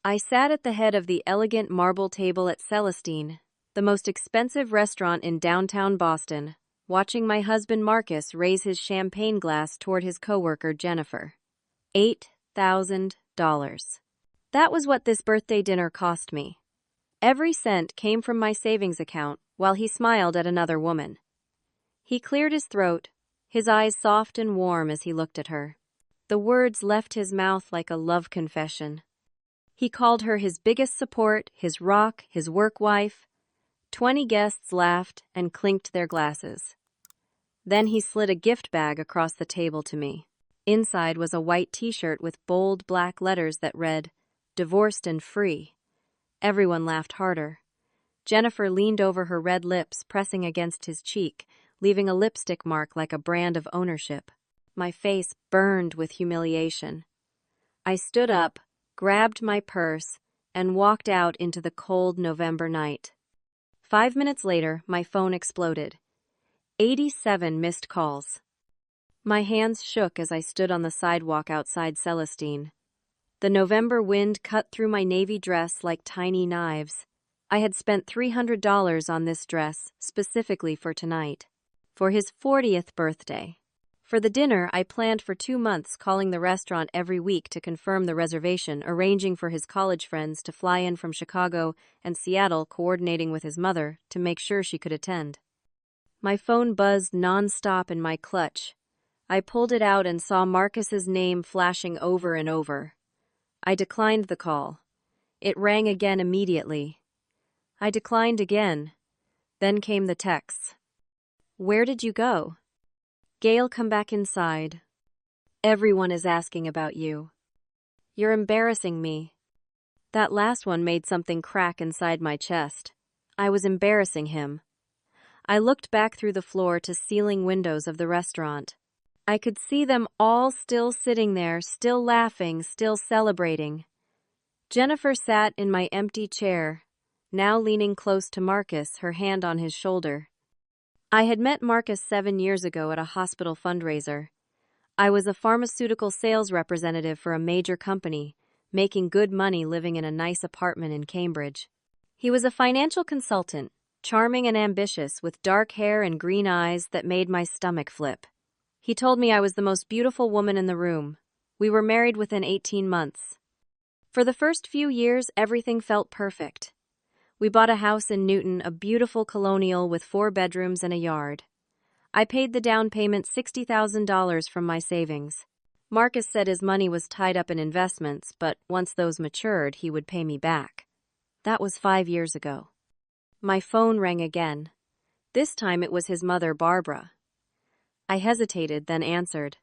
I sat at the head of the elegant marble table at Celestine, the most expensive restaurant in downtown Boston, watching my husband Marcus raise his champagne glass toward his coworker Jennifer. $8,000. That was what this birthday dinner cost me. Every cent came from my savings account while he smiled at another woman. He cleared his throat, his eyes soft and warm as he looked at her. The words left his mouth like a love confession. He called her his biggest support, his rock, his work wife. 20 guests laughed and clinked their glasses. Then he slid a gift bag across the table to me. Inside was a white t-shirt with bold black letters that read, "Divorced and free." Everyone laughed harder. Jennifer leaned over her red lips, pressing against his cheek, leaving a lipstick mark like a brand of ownership. My face burned with humiliation. I stood up, grabbed my purse, and walked out into the cold November night. 5 minutes later, my phone exploded. 87 missed calls. My hands shook as I stood on the sidewalk outside Celestine. The November wind cut through my navy dress like tiny knives. I had spent $300 on this dress, specifically for tonight. For his 40th birthday. For the dinner, I planned for 2 months, calling the restaurant every week to confirm the reservation, arranging for his college friends to fly in from Chicago and Seattle, coordinating with his mother to make sure she could attend. My phone buzzed non-stop in my clutch. I pulled it out and saw Marcus's name flashing over and over. I declined the call. It rang again immediately. I declined again. Then came the texts. "Where did you go?" "Gail, come back inside. Everyone is asking about you. You're embarrassing me." That last one made something crack inside my chest. I was embarrassing him. I looked back through the floor to ceiling windows of the restaurant. I could see them all still sitting there, still laughing, still celebrating. Jennifer sat in my empty chair, now leaning close to Marcus, her hand on his shoulder. I had met Marcus 7 years ago at a hospital fundraiser. I was a pharmaceutical sales representative for a major company, making good money living in a nice apartment in Cambridge. He was a financial consultant, charming and ambitious, with dark hair and green eyes that made my stomach flip. He told me I was the most beautiful woman in the room. We were married within 18 months. For the first few years, everything felt perfect. We bought a house in Newton, a beautiful colonial with 4 bedrooms and a yard. I paid the down payment $60,000 from my savings. Marcus said his money was tied up in investments, but once those matured, he would pay me back. That was 5 years ago. My phone rang again. This time it was his mother, Barbara. I hesitated, then answered.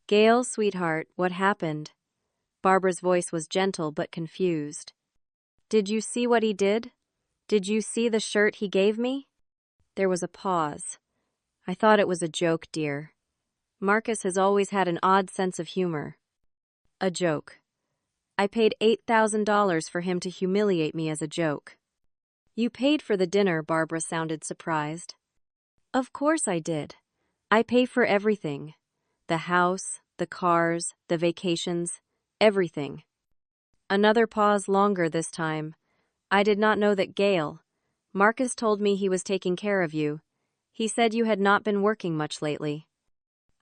"Gail, sweetheart, what happened?" Barbara's voice was gentle but confused. "Did you see what he did? Did you see the shirt he gave me?" There was a pause. "I thought it was a joke, dear. Marcus has always had an odd sense of humor." "A joke. I paid $8,000 for him to humiliate me as a joke." "You paid for the dinner," Barbara sounded surprised. "Of course I did. I pay for everything. The house, the cars, the vacations, everything." Another pause, longer this time. "I did not know that Gail. Marcus told me he was taking care of you. He said you had not been working much lately."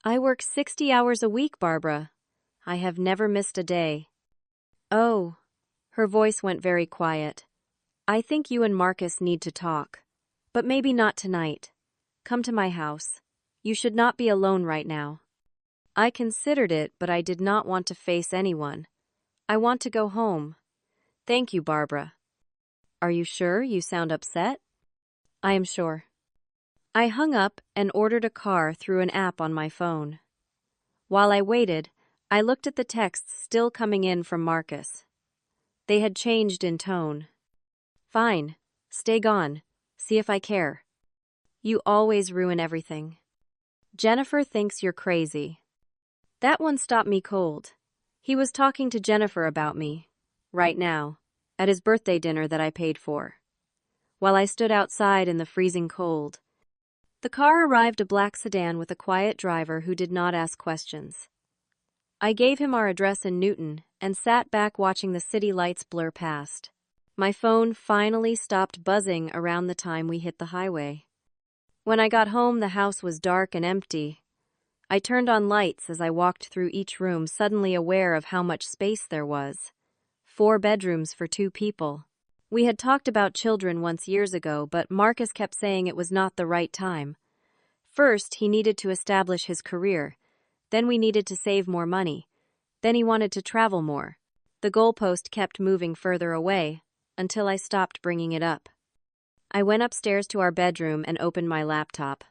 "I work 60 hours a week, Barbara. I have never missed a day." "Oh." Her voice went very quiet. "I think you and Marcus need to talk. But maybe not tonight. Come to my house. You should not be alone right now." I considered it, but I did not want to face anyone. "I want to go home." "Thank you, Barbara." "Are you sure? You sound upset." "I am sure." I hung up and ordered a car through an app on my phone. While I waited, I looked at the texts still coming in from Marcus. They had changed in tone. "Fine. Stay gone. See if I care. You always ruin everything. Jennifer thinks you're crazy." That one stopped me cold. He was talking to Jennifer about me, right now, at his birthday dinner that I paid for. While I stood outside in the freezing cold, the car arrived, a black sedan with a quiet driver who did not ask questions. I gave him our address in Newton, and sat back watching the city lights blur past. My phone finally stopped buzzing around the time we hit the highway. When I got home, the house was dark and empty. I turned on lights as I walked through each room, suddenly aware of how much space there was. 4 bedrooms for 2 people. We had talked about children once years ago, but Marcus kept saying it was not the right time. First, he needed to establish his career. Then we needed to save more money. Then he wanted to travel more. The goalpost kept moving further away, until I stopped bringing it up. I went upstairs to our bedroom and opened my laptop.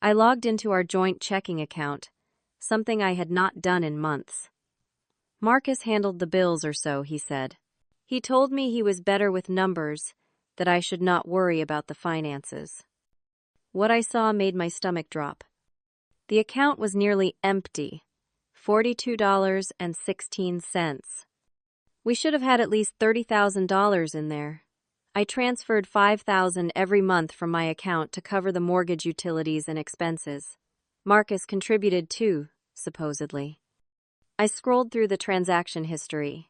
I logged into our joint checking account, something I had not done in months. Marcus handled the bills or so, he said. He told me he was better with numbers, that I should not worry about the finances. What I saw made my stomach drop. The account was nearly empty, $42.16. We should have had at least $30,000 in there. I transferred $5,000 every month from my account to cover the mortgage, utilities, and expenses. Marcus contributed too, supposedly. I scrolled through the transaction history.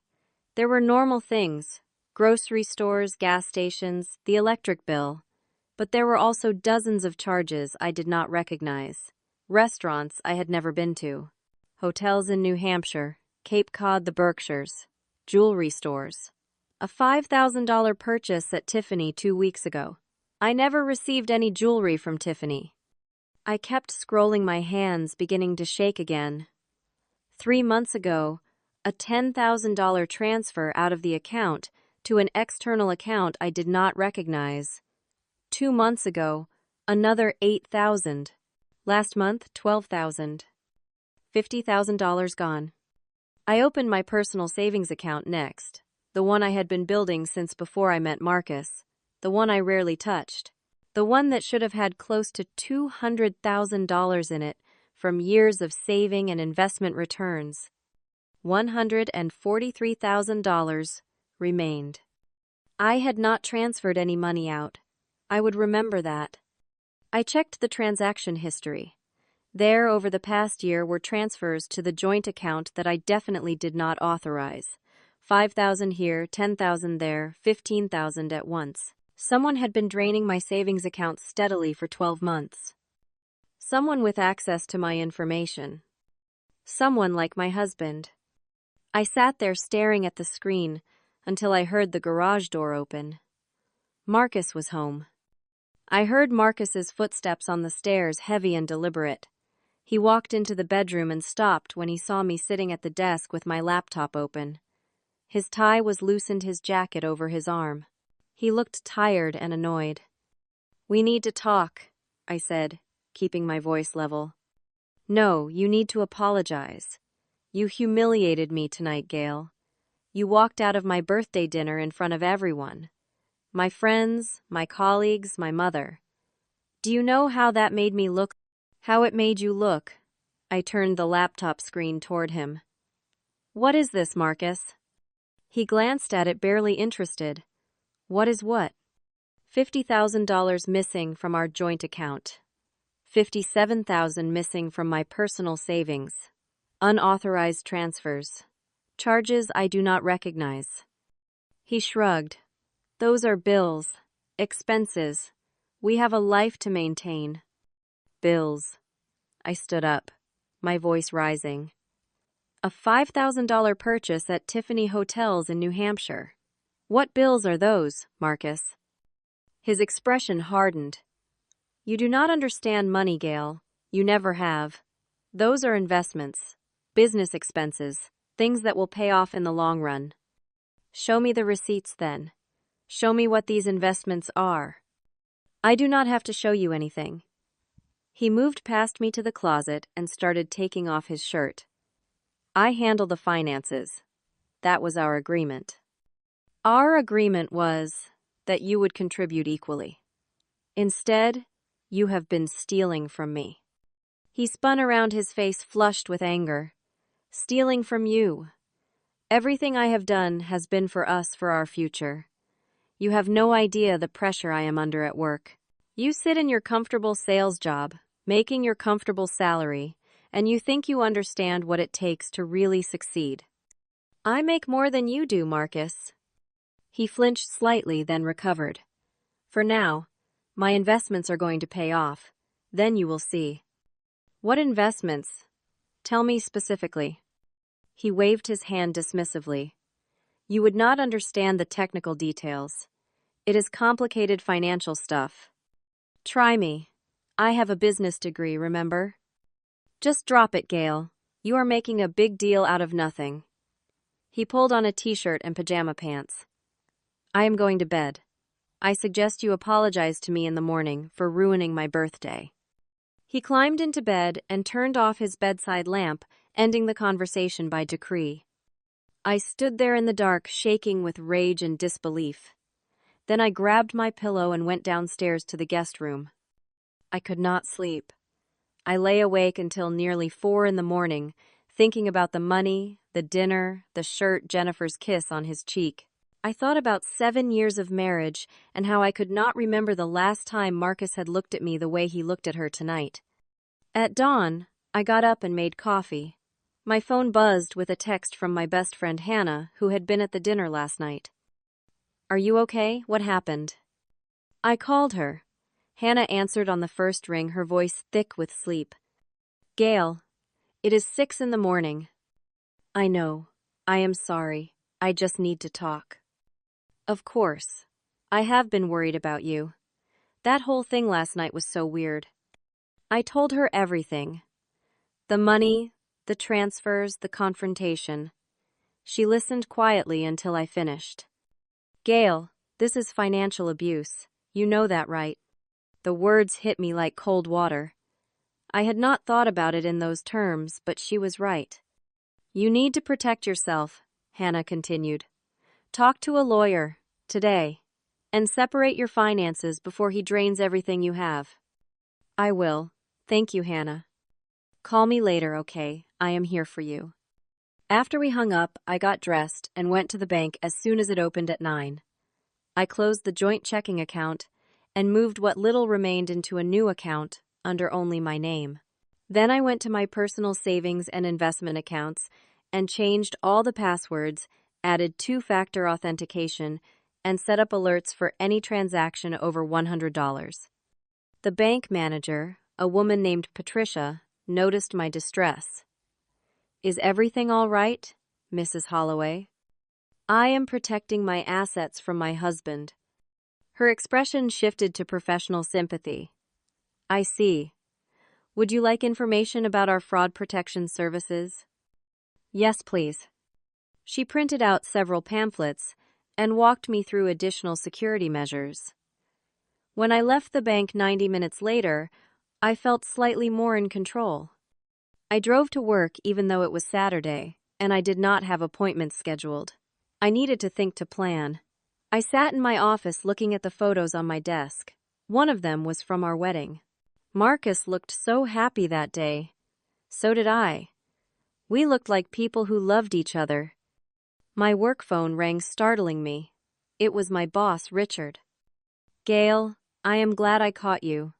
There were normal things: grocery stores, gas stations, the electric bill. But there were also dozens of charges I did not recognize. Restaurants I had never been to. Hotels in New Hampshire, Cape Cod, the Berkshires. Jewelry stores. A $5,000 purchase at Tiffany 2 weeks ago. I never received any jewelry from Tiffany. I kept scrolling, my hands beginning to shake again. 3 months ago, a $10,000 transfer out of the account to an external account I did not recognize. 2 months ago, another $8,000. Last month, $12,000. $50,000 gone. I opened my personal savings account next, the one I had been building since before I met Marcus, the one I rarely touched, the one that should have had close to $200,000 in it from years of saving and investment returns. $143,000 remained. I had not transferred any money out. I would remember that. I checked the transaction history. There, over the past year, were transfers to the joint account that I definitely did not authorize. $5,000 here, $10,000 there, $15,000 at once. Someone had been draining my savings account steadily for 12 months. Someone with access to my information. Someone like my husband. I sat there staring at the screen until I heard the garage door open. Marcus was home. I heard Marcus's footsteps on the stairs, heavy and deliberate. He walked into the bedroom and stopped when he saw me sitting at the desk with my laptop open. His tie was loosened, his jacket over his arm. He looked tired and annoyed. "We need to talk," I said, keeping my voice level. "No, you need to apologize. You humiliated me tonight, Gail. You walked out of my birthday dinner in front of everyone. My friends, my colleagues, my mother. Do you know how that made me look? How it made you look?" I turned the laptop screen toward him. "What is this, Marcus?" He glanced at it, barely interested. "What is what?" $50,000 missing from our joint account. $57,000 missing from my personal savings. Unauthorized transfers. Charges I do not recognize. He shrugged. "Those are bills. Expenses. We have a life to maintain." "Bills." I stood up, my voice rising. "A $5,000 purchase at Tiffany Hotels in New Hampshire. What bills are those, Marcus?" His expression hardened. "You do not understand money, Gail. You never have. Those are investments, business expenses, things that will pay off in the long run." "Show me the receipts then. Show me what these investments are." "I do not have to show you anything." He moved past me to the closet and started taking off his shirt. "I handle the finances. That was our agreement. Our agreement was that you would contribute equally. Instead, you have been stealing from me." He spun around, his face flushed with anger. "Stealing from you. Everything I have done has been for us, for our future. You have no idea the pressure I am under at work. You sit in your comfortable sales job, making your comfortable salary, and you think you understand what it takes to really succeed. I make more than you do, Marcus. He flinched slightly, then recovered. For now, my investments are going to pay off. Then you will see. What investments? Tell me specifically. He waved his hand dismissively. You would not understand the technical details. It is complicated financial stuff. Try me. I have a business degree, remember? Just drop it, Gail. You are making a big deal out of nothing. He pulled on a t-shirt and pajama pants. I am going to bed. I suggest you apologize to me in the morning for ruining my birthday. He climbed into bed and turned off his bedside lamp, ending the conversation by decree. I stood there in the dark, shaking with rage and disbelief. Then I grabbed my pillow and went downstairs to the guest room. I could not sleep. I lay awake until nearly 4 in the morning, thinking about the money, the dinner, the shirt, Jennifer's kiss on his cheek. I thought about 7 years of marriage and how I could not remember the last time Marcus had looked at me the way he looked at her tonight. At dawn, I got up and made coffee. My phone buzzed with a text from my best friend Hannah, who had been at the dinner last night. Are you okay? What happened? I called her. Hannah answered on the first ring, her voice thick with sleep. Gail, it is 6 in the morning. I know. I am sorry. I just need to talk. Of course. I have been worried about you. That whole thing last night was so weird. I told her everything. The money, the transfers, the confrontation. She listened quietly until I finished. Gail, this is financial abuse. You know that, right? The words hit me like cold water. I had not thought about it in those terms, but she was right. You need to protect yourself, Hannah continued. Talk to a lawyer, today, and separate your finances before he drains everything you have. I will. Thank you, Hannah. Call me later, okay? I am here for you. After we hung up, I got dressed and went to the bank as soon as it opened at 9. I closed the joint checking account and moved what little remained into a new account under only my name. Then I went to my personal savings and investment accounts and changed all the passwords, added 2-factor authentication, and set up alerts for any transaction over $100. The bank manager, a woman named Patricia, noticed my distress. Is everything all right, Mrs. Holloway? I am protecting my assets from my husband. Her expression shifted to professional sympathy. I see. Would you like information about our fraud protection services? Yes, please. She printed out several pamphlets and walked me through additional security measures. When I left the bank 90 minutes later, I felt slightly more in control. I drove to work even though it was Saturday, and I did not have appointments scheduled. I needed to think to plan. I sat in my office looking at the photos on my desk. One of them was from our wedding. Marcus looked so happy that day. So did I. We looked like people who loved each other. My work phone rang, startling me. It was my boss, Richard. Gail, I am glad I caught you.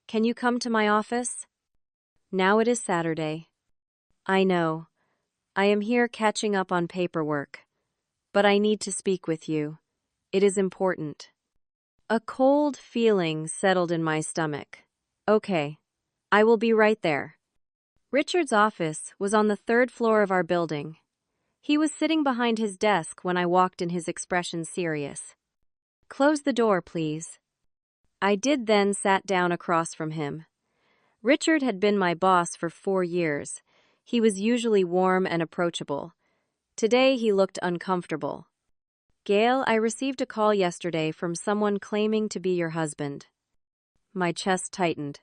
Can you come to my office? Now it is Saturday. I know. I am here catching up on paperwork. But I need to speak with you. It is important. A cold feeling settled in my stomach. Okay, I will be right there. Richard's office was on the 3rd floor of our building. He was sitting behind his desk when I walked in, his expression serious. Close the door, please. I did, then sat down across from him. Richard had been my boss for 4 years. He was usually warm and approachable. Today he looked uncomfortable. Gail, I received a call yesterday from someone claiming to be your husband. My chest tightened.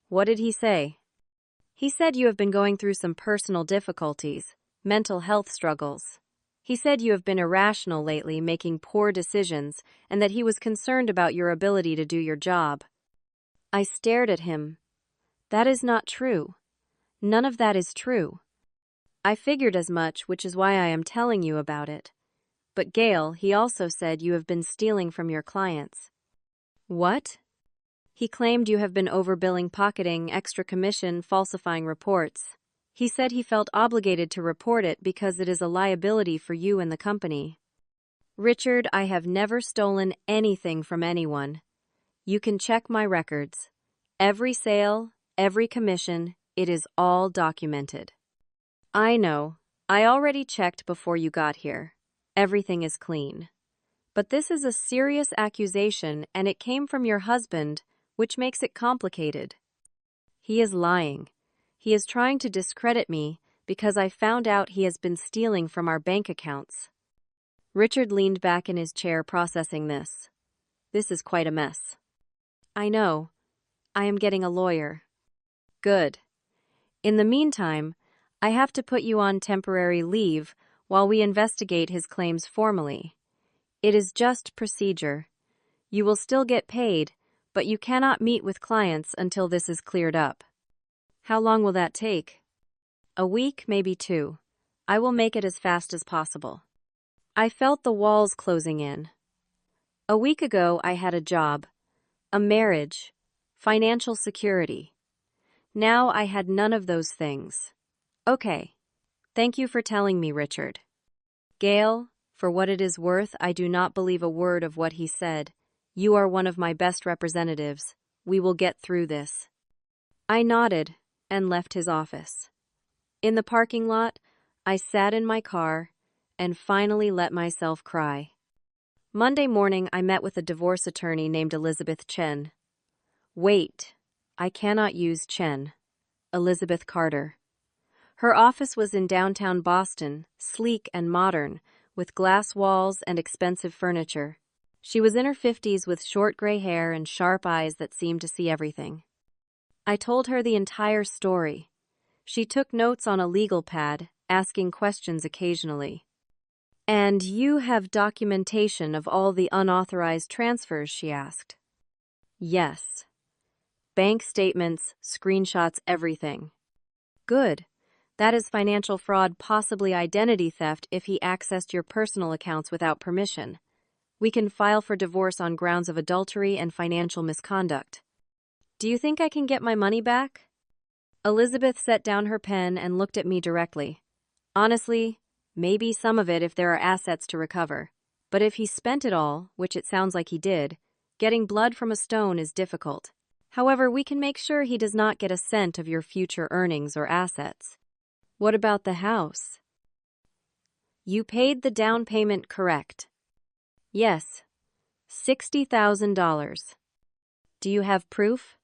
What did he say? He said you have been going through some personal difficulties, mental health struggles. He said you have been irrational lately, making poor decisions, and that he was concerned about your ability to do your job. I stared at him. That is not true. None of that is true. I figured as much, which is why I am telling you about it. But Gail, he also said you have been stealing from your clients. What? He claimed you have been overbilling, pocketing extra commission, falsifying reports. He said he felt obligated to report it because it is a liability for you and the company. Richard, I have never stolen anything from anyone. You can check my records. Every sale, every commission, it is all documented. I know. I already checked before you got here. Everything is clean. But this is a serious accusation and it came from your husband, which makes it complicated. He is lying. He is trying to discredit me because I found out he has been stealing from our bank accounts. Richard leaned back in his chair processing this. This is quite a mess. I know. I am getting a lawyer. Good. In the meantime, I have to put you on temporary leave while we investigate his claims formally. It is just procedure. You will still get paid, but you cannot meet with clients until this is cleared up. How long will that take? A week, maybe 2. I will make it as fast as possible. I felt the walls closing in. A week ago, I had a job, a marriage, financial security. Now I had none of those things. Okay. Thank you for telling me, Richard. Gail, for what it is worth, I do not believe a word of what he said. You are one of my best representatives. We will get through this. I nodded and left his office. In the parking lot, I sat in my car and finally let myself cry. Monday morning, I met with a divorce attorney named Elizabeth Chen. Wait, I cannot use Chen. Elizabeth Carter. Her office was in downtown Boston, sleek and modern, with glass walls and expensive furniture. She was in her 50s with short gray hair and sharp eyes that seemed to see everything. I told her the entire story. She took notes on a legal pad, asking questions occasionally. And you have documentation of all the unauthorized transfers, she asked. Yes. Bank statements, screenshots, everything. Good. That is financial fraud, possibly identity theft if he accessed your personal accounts without permission. We can file for divorce on grounds of adultery and financial misconduct. Do you think I can get my money back? Elizabeth set down her pen and looked at me directly. Honestly, maybe some of it if there are assets to recover. But if he spent it all, which it sounds like he did, getting blood from a stone is difficult. However, we can make sure he does not get a cent of your future earnings or assets. What about the house? You paid the down payment, correct? Yes. $60,000. Do you have proof?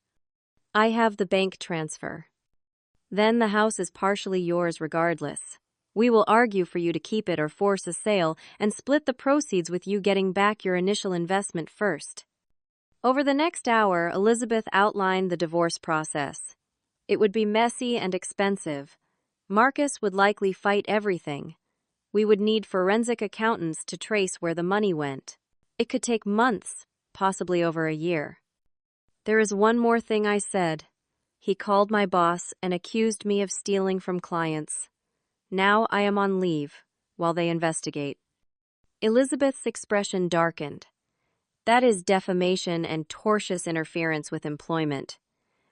I have the bank transfer. Then the house is partially yours regardless. We will argue for you to keep it or force a sale and split the proceeds with you getting back your initial investment first. Over the next hour, Elizabeth outlined the divorce process. It would be messy and expensive. Marcus would likely fight everything. We would need forensic accountants to trace where the money went. It could take months, possibly over a year. There is one more thing I said. He called my boss and accused me of stealing from clients. Now I am on leave while they investigate. Elizabeth's expression darkened. That is defamation and tortious interference with employment.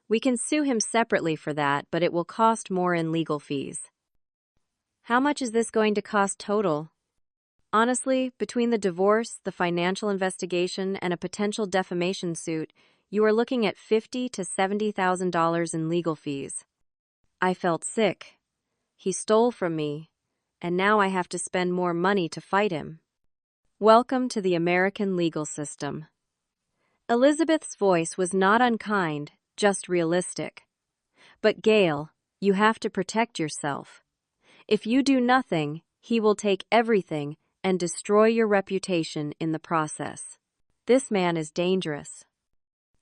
We can sue him separately for that, but it will cost more in legal fees. How much is this going to cost total? Honestly, between the divorce, the financial investigation, and a potential defamation suit, you are looking at $50,000 to $70,000 in legal fees. I felt sick. He stole from me, and now I have to spend more money to fight him. Welcome to the American legal system. Elizabeth's voice was not unkind, just realistic. But Gail, you have to protect yourself. If you do nothing, he will take everything and destroy your reputation in the process. This man is dangerous.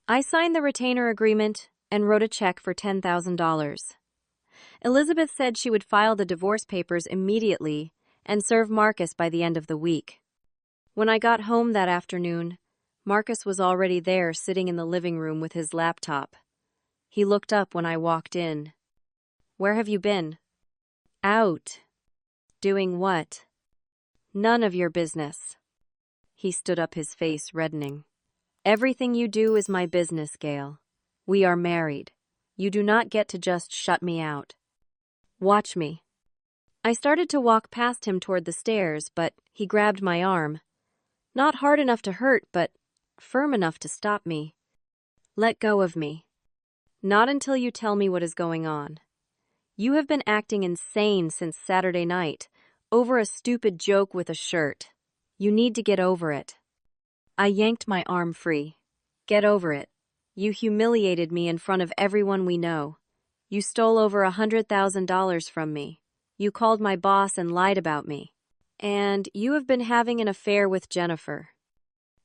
I signed the retainer agreement and wrote a check for $10,000. Elizabeth said she would file the divorce papers immediately and serve Marcus by the end of the week. When I got home that afternoon, Marcus was already there sitting in the living room with his laptop. He looked up when I walked in. Where have you been? Out. Doing what? None of your business. He stood up, his face reddening. Everything you do is my business, Gail. We are married. You do not get to just shut me out. Watch me. I started to walk past him toward the stairs, but he grabbed my arm. Not hard enough to hurt, but firm enough to stop me. Let go of me. Not until you tell me what is going on. You have been acting insane since Saturday night, over a stupid joke with a shirt. You need to get over it. I yanked my arm free. Get over it. You humiliated me in front of everyone we know. You stole over $100,000 from me. You called my boss and lied about me. And you have been having an affair with Jennifer.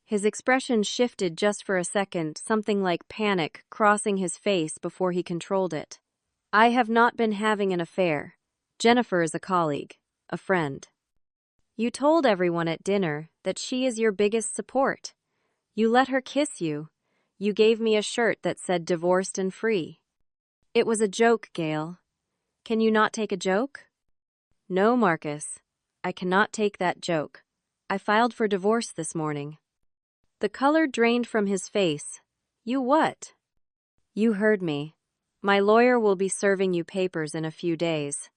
His expression shifted just for a second, something like panic crossing his face before he controlled it. I have not been having an affair. Jennifer is a colleague, a friend. You told everyone at dinner that she is your biggest support. You let her kiss you. You gave me a shirt that said divorced and free. It was a joke, Gail. Can you not take a joke? No, Marcus. I cannot take that joke. I filed for divorce this morning. The color drained from his face. You what? You heard me. My lawyer will be serving you papers in a few days.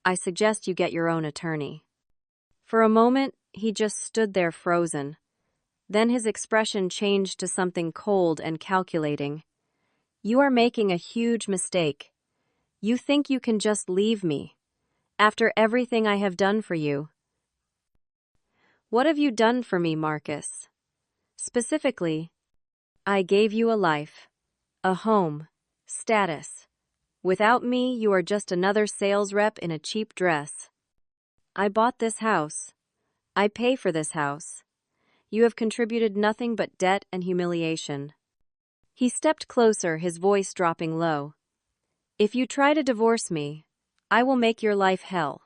I suggest you get your own attorney. For a moment, he just stood there frozen. Then his expression changed to something cold and calculating. You are making a huge mistake. You think you can just leave me. After everything I have done for you. What have you done for me, Marcus? Specifically, I gave you a life, a home, status. Without me, you are just another sales rep in a cheap dress. I bought this house. I pay for this house. You have contributed nothing but debt and humiliation. He stepped closer, his voice dropping low. If you try to divorce me, I will make your life hell.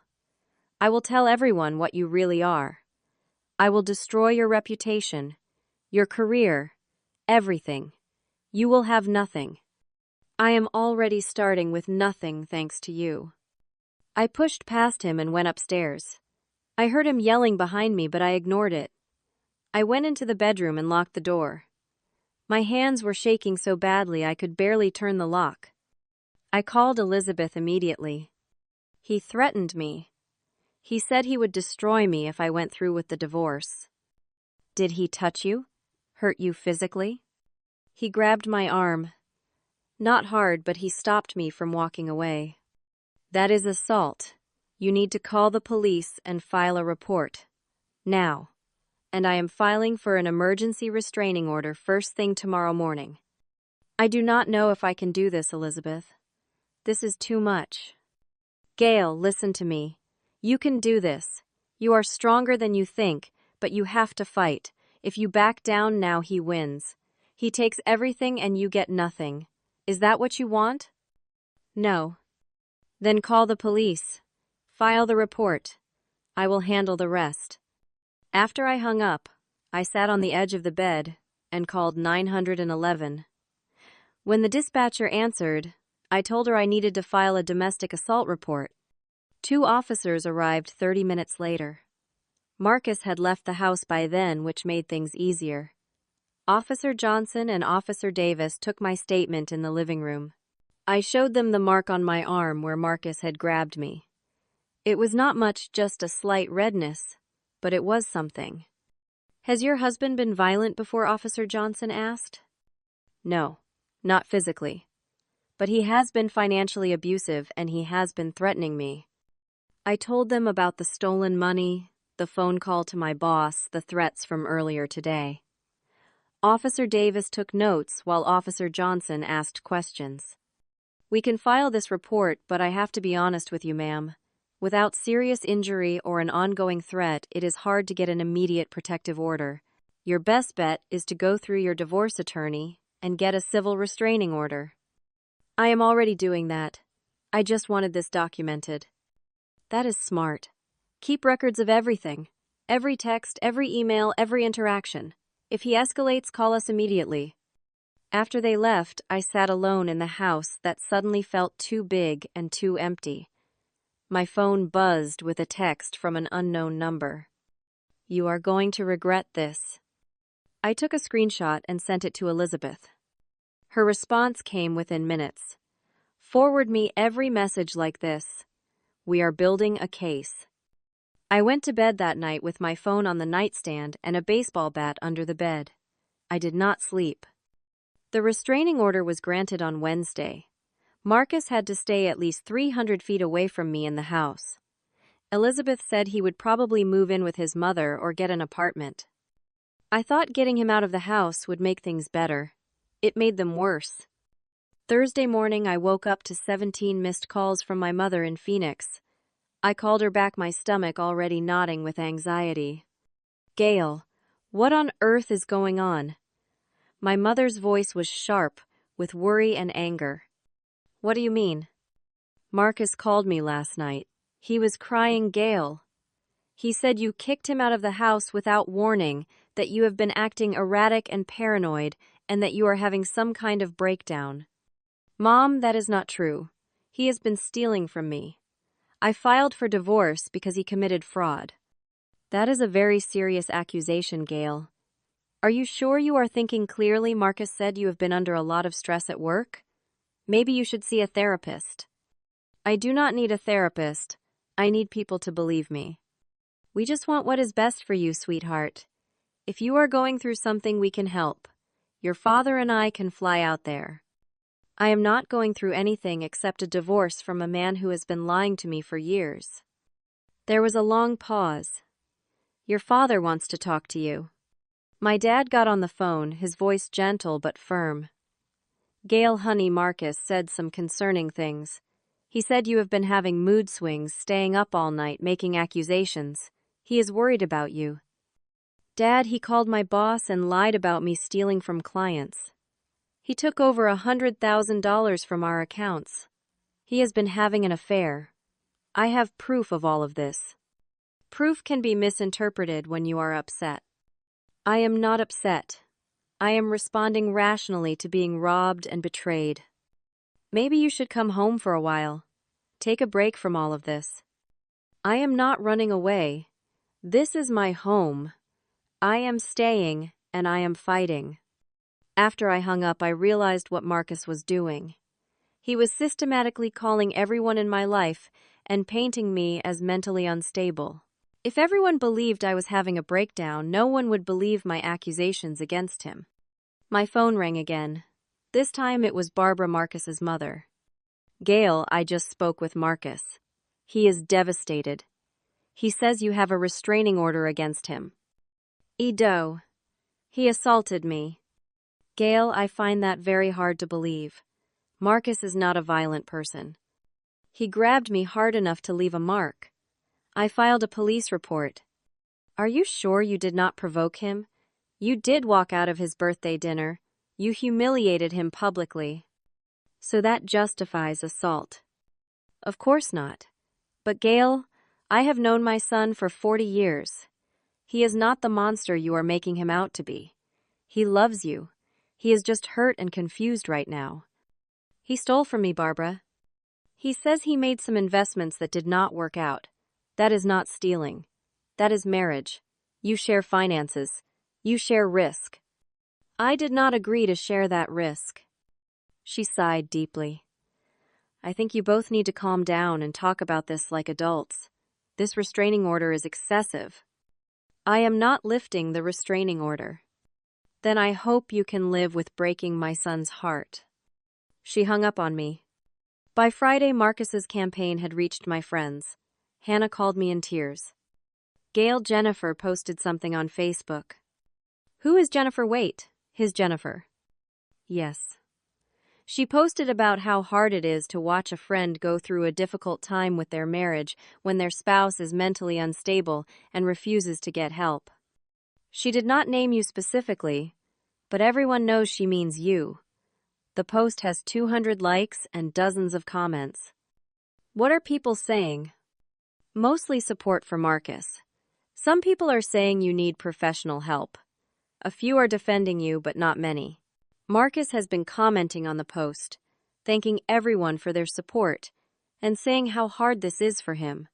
I will tell everyone what you really are. I will destroy your reputation, your career, everything. You will have nothing. I am already starting with nothing thanks to you. I pushed past him and went upstairs. I heard him yelling behind me, but I ignored it. I went into the bedroom and locked the door. My hands were shaking so badly I could barely turn the lock. I called Elizabeth immediately. He threatened me. He said he would destroy me if I went through with the divorce. Did he touch you? Hurt you physically? He grabbed my arm. Not hard, but he stopped me from walking away. That is assault. You need to call the police and file a report. Now. And I am filing for an emergency restraining order first thing tomorrow morning. I do not know if I can do this, Elizabeth. This is too much. Gail, listen to me. You can do this. You are stronger than you think, but you have to fight. If you back down now, he wins. He takes everything and you get nothing. Is that what you want? No. Then call the police. File the report. I will handle the rest. After I hung up, I sat on the edge of the bed and called 911. When the dispatcher answered, I told her I needed to file a domestic assault report. 2 officers arrived 30 minutes later. Marcus had left the house by then, which made things easier. Officer Johnson and Officer Davis took my statement in the living room. I showed them the mark on my arm where Marcus had grabbed me. It was not much, just a slight redness, but it was something. Has your husband been violent before? Officer Johnson asked. No, not physically. But he has been financially abusive and he has been threatening me. I told them about the stolen money, the phone call to my boss, the threats from earlier today. Officer Davis took notes while Officer Johnson asked questions. We can file this report, but I have to be honest with you, ma'am. Without serious injury or an ongoing threat, it is hard to get an immediate protective order. Your best bet is to go through your divorce attorney and get a civil restraining order. I am already doing that. I just wanted this documented. That is smart. Keep records of everything. Every text, every email, every interaction. If he escalates, call us immediately. After they left, I sat alone in the house that suddenly felt too big and too empty. My phone buzzed with a text from an unknown number. You are going to regret this. I took a screenshot and sent it to Elizabeth. Her response came within minutes. Forward me every message like this. We are building a case. I went to bed that night with my phone on the nightstand and a baseball bat under the bed. I did not sleep. The restraining order was granted on Wednesday. Marcus had to stay at least 300 feet away from me in the house. Elizabeth said he would probably move in with his mother or get an apartment. I thought getting him out of the house would make things better. It made them worse. Thursday morning, I woke up to 17 missed calls from my mother in Phoenix. I called her back, my stomach already knotting with anxiety. Gail, what on earth is going on? My mother's voice was sharp, with worry and anger. What do you mean? Marcus called me last night. He was crying, Gail. He said you kicked him out of the house without warning, that you have been acting erratic and paranoid, and that you are having some kind of breakdown. Mom, that is not true. He has been stealing from me. I filed for divorce because he committed fraud. That is a very serious accusation, Gail. Are you sure you are thinking clearly? Marcus said you have been under a lot of stress at work. Maybe you should see a therapist. I do not need a therapist. I need people to believe me. We just want what is best for you, sweetheart. If you are going through something, we can help. Your father and I can fly out there. I am not going through anything except a divorce from a man who has been lying to me for years. There was a long pause. Your father wants to talk to you. My dad got on the phone, his voice gentle but firm. Gail, honey, Marcus said some concerning things. He said you have been having mood swings, staying up all night, making accusations. He is worried about you. Dad, he called my boss and lied about me stealing from clients. He took over $100,000 from our accounts. He has been having an affair. I have proof of all of this. Proof can be misinterpreted when you are upset. I am not upset. I am responding rationally to being robbed and betrayed. Maybe you should come home for a while. Take a break from all of this. I am not running away. This is my home. I am staying, and I am fighting. After I hung up, I realized what Marcus was doing. He was systematically calling everyone in my life and painting me as mentally unstable. If everyone believed I was having a breakdown, no one would believe my accusations against him. My phone rang again. This time it was Barbara, Marcus's mother. Gail, I just spoke with Marcus. He is devastated. He says you have a restraining order against him. Edo. He assaulted me. Gail, I find that very hard to believe. Marcus is not a violent person. He grabbed me hard enough to leave a mark. I filed a police report. Are you sure you did not provoke him? You did walk out of his birthday dinner. You humiliated him publicly. So that justifies assault. Of course not. But Gail, I have known my son for 40 years. He is not the monster you are making him out to be. He loves you. He is just hurt and confused right now. He stole from me, Barbara. He says he made some investments that did not work out. That is not stealing. That is marriage. You share finances. You share risk. I did not agree to share that risk. She sighed deeply. I think you both need to calm down and talk about this like adults. This restraining order is excessive. I am not lifting the restraining order. Then I hope you can live with breaking my son's heart. She hung up on me. By Friday, Marcus's campaign had reached my friends. Hannah called me in tears. Gail, Jennifer posted something on Facebook. Who is Jennifer? Wait, his Jennifer. Yes. She posted about how hard it is to watch a friend go through a difficult time with their marriage when their spouse is mentally unstable and refuses to get help. She did not name you specifically, but everyone knows she means you. The post has 200 likes and dozens of comments. What are people saying? Mostly support for Marcus. Some people are saying you need professional help. A few are defending you, but not many. Marcus has been commenting on the post, thanking everyone for their support, and saying how hard this is for him.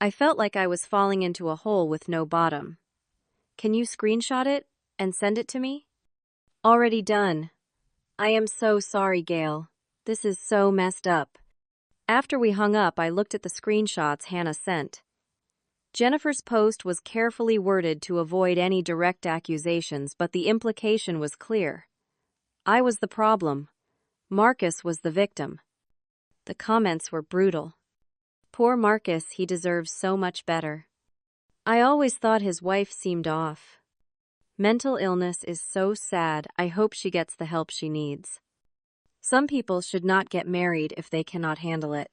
I felt like I was falling into a hole with no bottom. Can you screenshot it and send it to me? Already done. I am so sorry, Gail. This is so messed up. After we hung up, I looked at the screenshots Hannah sent. Jennifer's post was carefully worded to avoid any direct accusations, but the implication was clear. I was the problem. Marcus was the victim. The comments were brutal. Poor Marcus, he deserves so much better. I always thought his wife seemed off. Mental illness is so sad. I hope she gets the help she needs. Some people should not get married if they cannot handle it.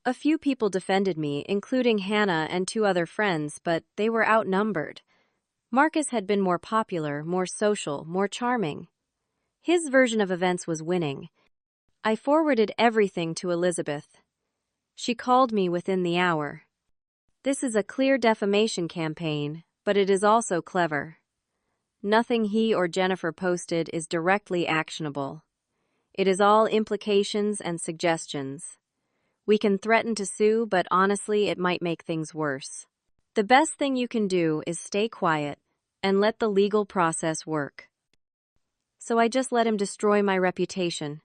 A few people defended me, including Hannah and 2 other friends, but they were outnumbered. Marcus had been more popular, more social, more charming. His version of events was winning. I forwarded everything to Elizabeth. She called me within the hour. This is a clear defamation campaign, but it is also clever. Nothing he or Jennifer posted is directly actionable. It is all implications and suggestions. We can threaten to sue, but honestly, it might make things worse. The best thing you can do is stay quiet and let the legal process work. So I just let him destroy my reputation.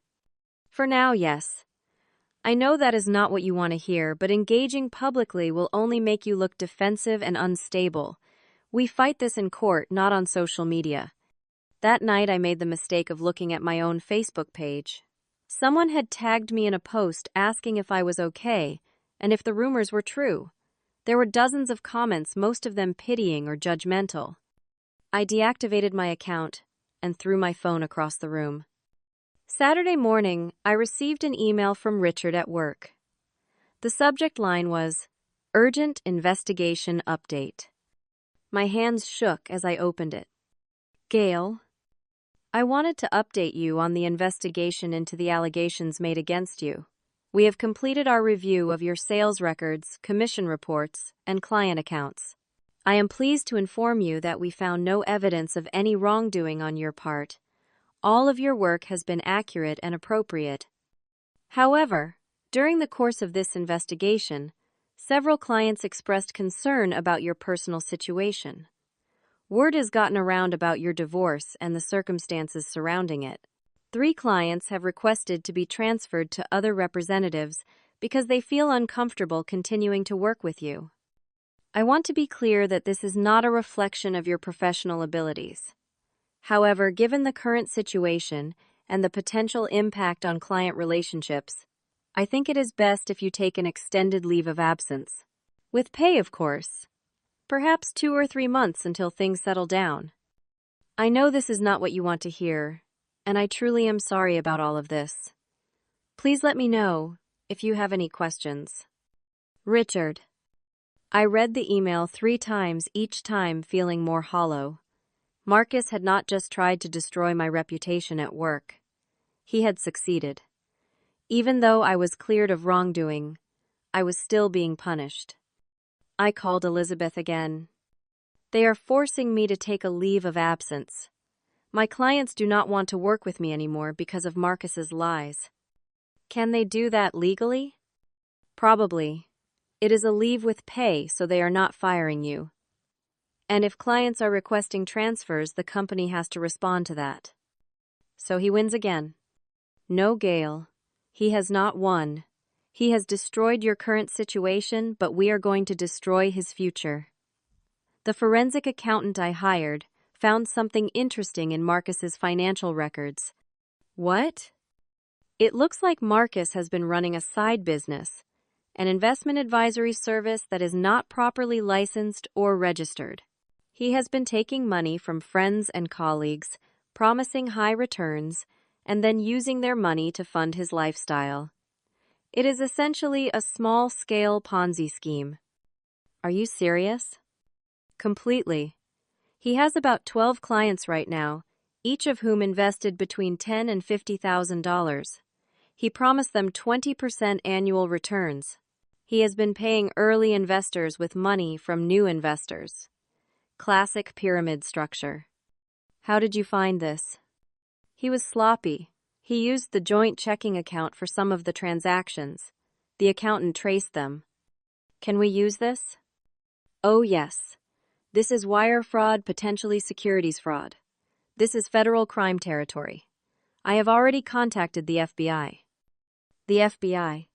For now, yes. I know that is not what you want to hear, but engaging publicly will only make you look defensive and unstable. We fight this in court, not on social media. That night, I made the mistake of looking at my own Facebook page. Someone had tagged me in a post asking if I was okay and if the rumors were true. There were dozens of comments, most of them pitying or judgmental. I deactivated my account and threw my phone across the room. Saturday morning, I received an email from Richard at work. The subject line was, "Urgent Investigation Update." My hands shook as I opened it. "Gail, I wanted to update you on the investigation into the allegations made against you. We have completed our review of your sales records, commission reports, and client accounts. I am pleased to inform you that we found no evidence of any wrongdoing on your part. All of your work has been accurate and appropriate. However, during the course of this investigation, several clients expressed concern about your personal situation. Word has gotten around about your divorce and the circumstances surrounding it. 3 clients have requested to be transferred to other representatives because they feel uncomfortable continuing to work with you. I want to be clear that this is not a reflection of your professional abilities. However, given the current situation and the potential impact on client relationships, I think it is best if you take an extended leave of absence. With pay, of course. Perhaps 2 or 3 months until things settle down. I know this is not what you want to hear, and I truly am sorry about all of this. Please let me know if you have any questions. Richard. I read the email 3 times, each time feeling more hollow. Marcus had not just tried to destroy my reputation at work. He had succeeded. Even though I was cleared of wrongdoing, I was still being punished. I called Elizabeth again. They are forcing me to take a leave of absence. My clients do not want to work with me anymore because of Marcus's lies. Can they do that legally? Probably. It is a leave with pay, so they are not firing you. And if clients are requesting transfers, the company has to respond to that. So he wins again. No, Gail. He has not won. He has destroyed your current situation, but we are going to destroy his future. The forensic accountant I hired found something interesting in Marcus's financial records. What? It looks like Marcus has been running a side business, an investment advisory service that is not properly licensed or registered. He has been taking money from friends and colleagues, promising high returns, and then using their money to fund his lifestyle. It is essentially a small-scale Ponzi scheme. Are you serious? Completely. He has about 12 clients right now, each of whom invested between $10,000 and $50,000. He promised them 20% annual returns. He has been paying early investors with money from new investors. Classic pyramid structure. How did you find this? He was sloppy. He used the joint checking account for some of the transactions. The accountant traced them. Can we use this? Oh, yes. This is wire fraud, potentially securities fraud. This is federal crime territory. I have already contacted the FBI. The FBI.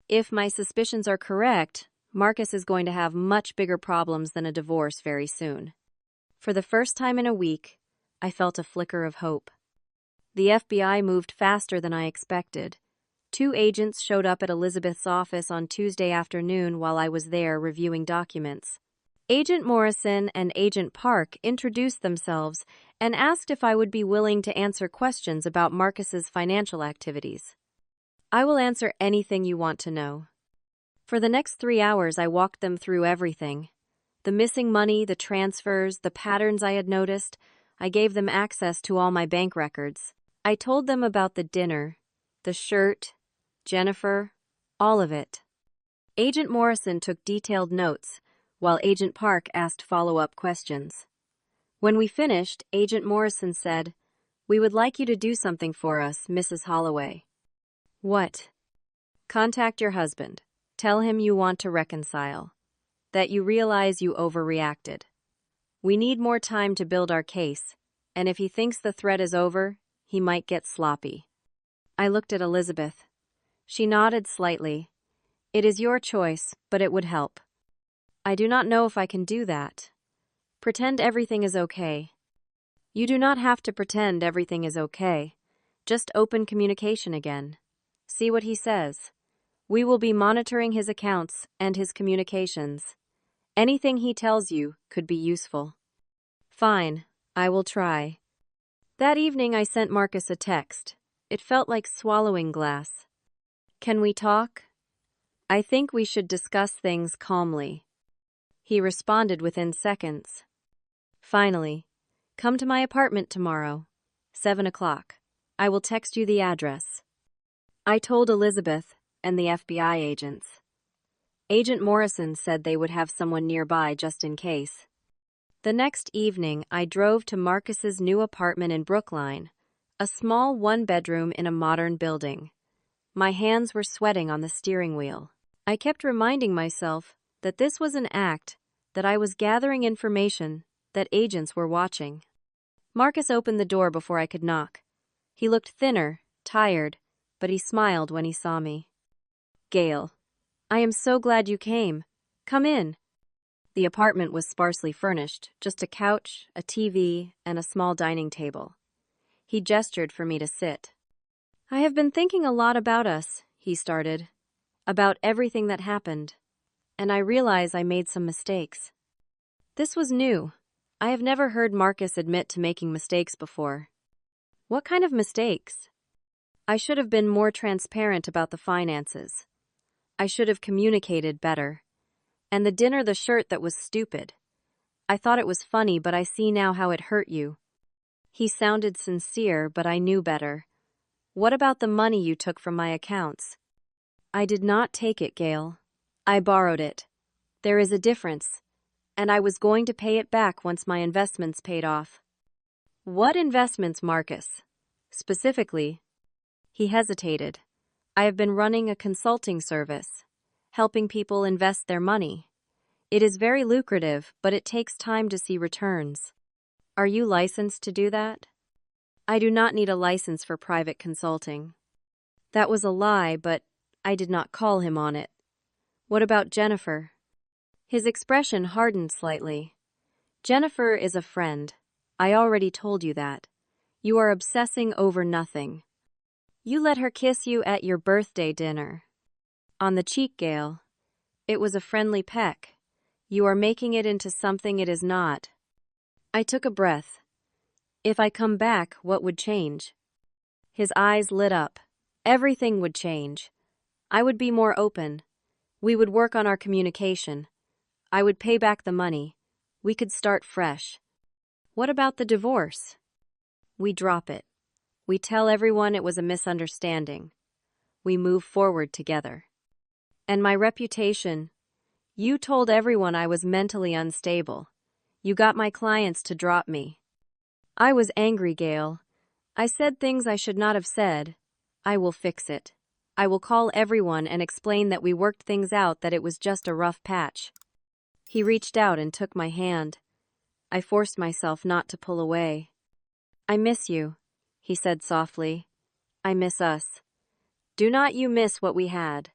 If my suspicions are correct, Marcus is going to have much bigger problems than a divorce very soon. For the first time in a week, I felt a flicker of hope. The FBI moved faster than I expected. 2 agents showed up at Elizabeth's office on Tuesday afternoon while I was there reviewing documents. Agent Morrison and Agent Park introduced themselves and asked if I would be willing to answer questions about Marcus's financial activities. I will answer anything you want to know. For the next 3 hours, I walked them through everything. The missing money, the transfers, the patterns I had noticed. I gave them access to all my bank records. I told them about the dinner, the shirt, Jennifer, all of it. Agent Morrison took detailed notes, while Agent Park asked follow-up questions. When we finished, Agent Morrison said, "We would like you to do something for us, Mrs. Holloway." "What?" "Contact your husband. Tell him you want to reconcile. That you realize you overreacted. We need more time to build our case, and if he thinks the threat is over, he might get sloppy." I looked at Elizabeth. She nodded slightly. "It is your choice, but it would help." "I do not know if I can do that. Pretend everything is okay." "You do not have to pretend everything is okay. Just open communication again. See what he says. We will be monitoring his accounts and his communications. Anything he tells you could be useful." "Fine, I will try." That evening I sent Marcus a text. It felt like swallowing glass. "Can we talk? I think we should discuss things calmly." He responded within seconds. "Finally, come to my apartment tomorrow, 7 o'clock. I will text you the address." I told Elizabeth and the FBI agents. Agent Morrison said they would have someone nearby just in case. The next evening, I drove to Marcus's new apartment in Brookline, a small one-bedroom in a modern building. My hands were sweating on the steering wheel. I kept reminding myself that this was an act, that I was gathering information, that agents were watching. Marcus opened the door before I could knock. He looked thinner, tired, but he smiled when he saw me. "Gail, I am so glad you came. Come in." The apartment was sparsely furnished, just a couch, a TV, and a small dining table. He gestured for me to sit. "I have been thinking a lot about us," he started, "about everything that happened, and I realize I made some mistakes." This was new. I have never heard Marcus admit to making mistakes before. "What kind of mistakes?" "I should have been more transparent about the finances. I should have communicated better. And the shirt that was stupid. I thought it was funny, but I see now how it hurt you." He sounded sincere, but I knew better. "What about the money you took from my accounts?" "I did not take it, Gail. I borrowed it. There is a difference. And I was going to pay it back once my investments paid off." "What investments, Marcus? Specifically?" He hesitated. "I have been running a consulting service, helping people invest their money. It is very lucrative, but it takes time to see returns." "Are you licensed to do that?" "I do not need a license for private consulting." That was a lie, but I did not call him on it. "What about Jennifer?" His expression hardened slightly. "Jennifer is a friend. I already told you that. You are obsessing over nothing. You let her kiss you at your birthday dinner. On the cheek, Gail. It was a friendly peck. You are making it into something it is not." I took a breath. "If I come back, what would change?" His eyes lit up. "Everything would change. I would be more open. We would work on our communication. I would pay back the money. We could start fresh." "What about the divorce?" "We drop it. We tell everyone it was a misunderstanding. We move forward together." "And my reputation? You told everyone I was mentally unstable. You got my clients to drop me." I was angry, Gail. "I said things I should not have said. I will fix it. I will call everyone and explain that we worked things out, that it was just a rough patch." He reached out and took my hand. I forced myself not to pull away. "I miss you," he said softly. "I miss us. Do not you miss what we had?"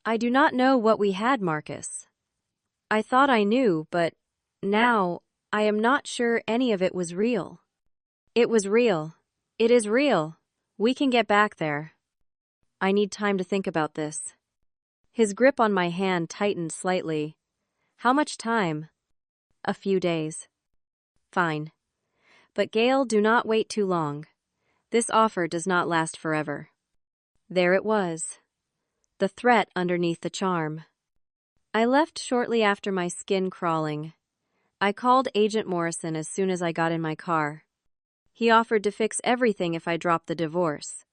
I do not know what we had, Marcus. I thought I knew, but now I am not sure any of it was real. It was real. It is real. We can get back there. I need time to think about this. His grip on my hand tightened slightly. How much time? A few days. Fine. But Gail, do not wait too long. This offer does not last forever. There it was. The threat underneath the charm. I left shortly after, my skin crawling. I called Agent Morrison as soon as I got in my car. He offered to fix everything if I dropped the divorce.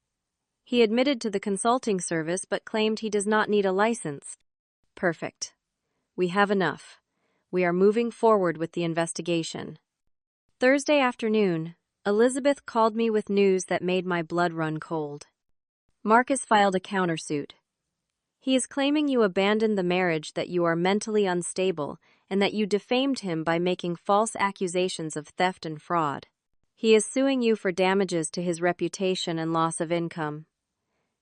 He admitted to the consulting service but claimed he does not need a license. Perfect. We have enough. We are moving forward with the investigation. Thursday afternoon, Elizabeth called me with news that made my blood run cold. Marcus filed a countersuit. He is claiming you abandoned the marriage, that you are mentally unstable, and that you defamed him by making false accusations of theft and fraud. He is suing you for damages to his reputation and loss of income.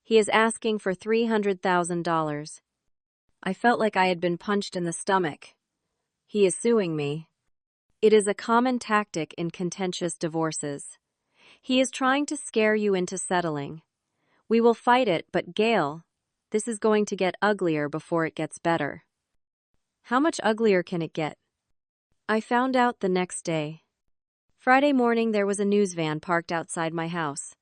He is asking for $300,000. I felt like I had been punched in the stomach. He is suing me. It is a common tactic in contentious divorces. He is trying to scare you into settling. We will fight it, but Gail, this is going to get uglier before it gets better. How much uglier can it get? I found out the next day. Friday morning, there was a news van parked outside my house.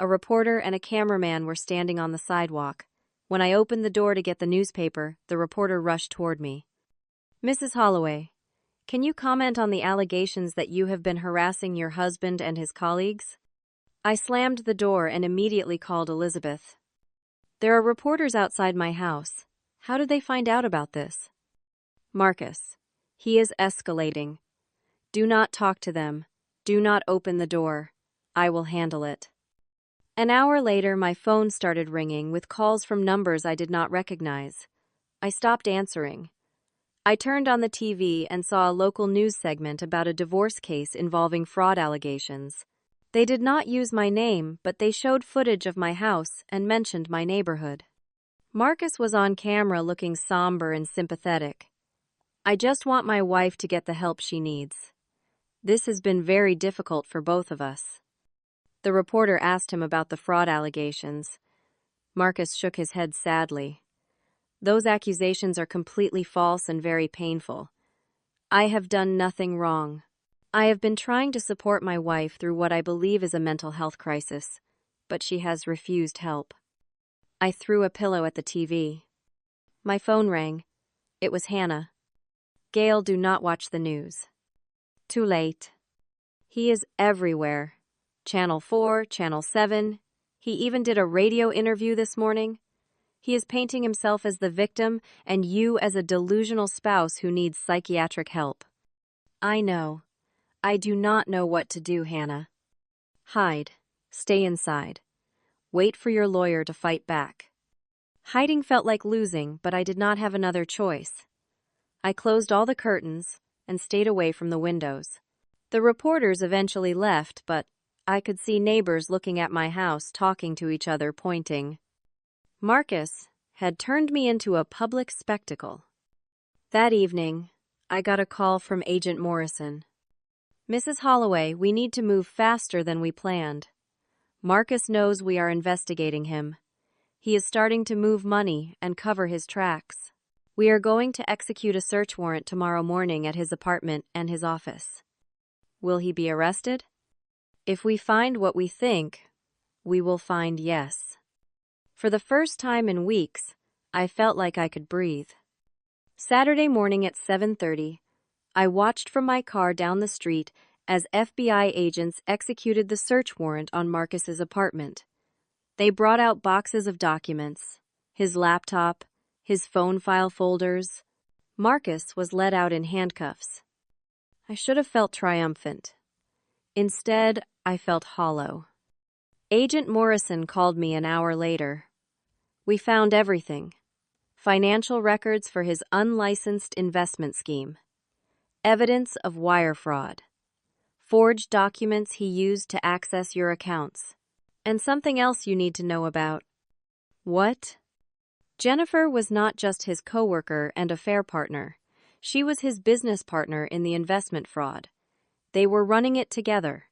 A reporter and a cameraman were standing on the sidewalk. When I opened the door to get the newspaper, the reporter rushed toward me. Mrs. Holloway, can you comment on the allegations that you have been harassing your husband and his colleagues? I slammed the door and immediately called Elizabeth. There are reporters outside my house. How did they find out about this? Marcus, he is escalating. Do not talk to them. Do not open the door. I will handle it. An hour later, my phone started ringing with calls from numbers I did not recognize. I stopped answering. I turned on the TV and saw a local news segment about a divorce case involving fraud allegations. They did not use my name, but they showed footage of my house and mentioned my neighborhood. Marcus was on camera looking somber and sympathetic. I just want my wife to get the help she needs. This has been very difficult for both of us. The reporter asked him about the fraud allegations. Marcus shook his head sadly. Those accusations are completely false and very painful. I have done nothing wrong. I have been trying to support my wife through what I believe is a mental health crisis, but she has refused help. I threw a pillow at the TV. My phone rang. It was Hannah. Gail, do not watch the news. Too late. He is everywhere. Channel 4, Channel 7. He even did a radio interview this morning. He is painting himself as the victim and you as a delusional spouse who needs psychiatric help. I know. I do not know what to do, Hannah. Hide. Stay inside. Wait for your lawyer to fight back. Hiding felt like losing, but I did not have another choice. I closed all the curtains and stayed away from the windows. The reporters eventually left, but I could see neighbors looking at my house, talking to each other, pointing. Marcus had turned me into a public spectacle. That evening, I got a call from Agent Morrison. Mrs. Holloway, we need to move faster than we planned. Marcus knows we are investigating him. He is starting to move money and cover his tracks. We are going to execute a search warrant tomorrow morning at his apartment and his office. Will he be arrested? If we find what we think, we will find yes. For the first time in weeks, I felt like I could breathe. Saturday morning at 7:30, I watched from my car down the street as FBI agents executed the search warrant on Marcus's apartment. They brought out boxes of documents, his laptop, his phone file folders. Marcus was led out in handcuffs. I should have felt triumphant. Instead, I felt hollow. Agent Morrison called me an hour later. We found everything. Financial records for his unlicensed investment scheme. Evidence of wire fraud. Forged documents he used to access your accounts. And something else you need to know about. What? Jennifer was not just his coworker and affair partner. She was his business partner in the investment fraud. They were running it together.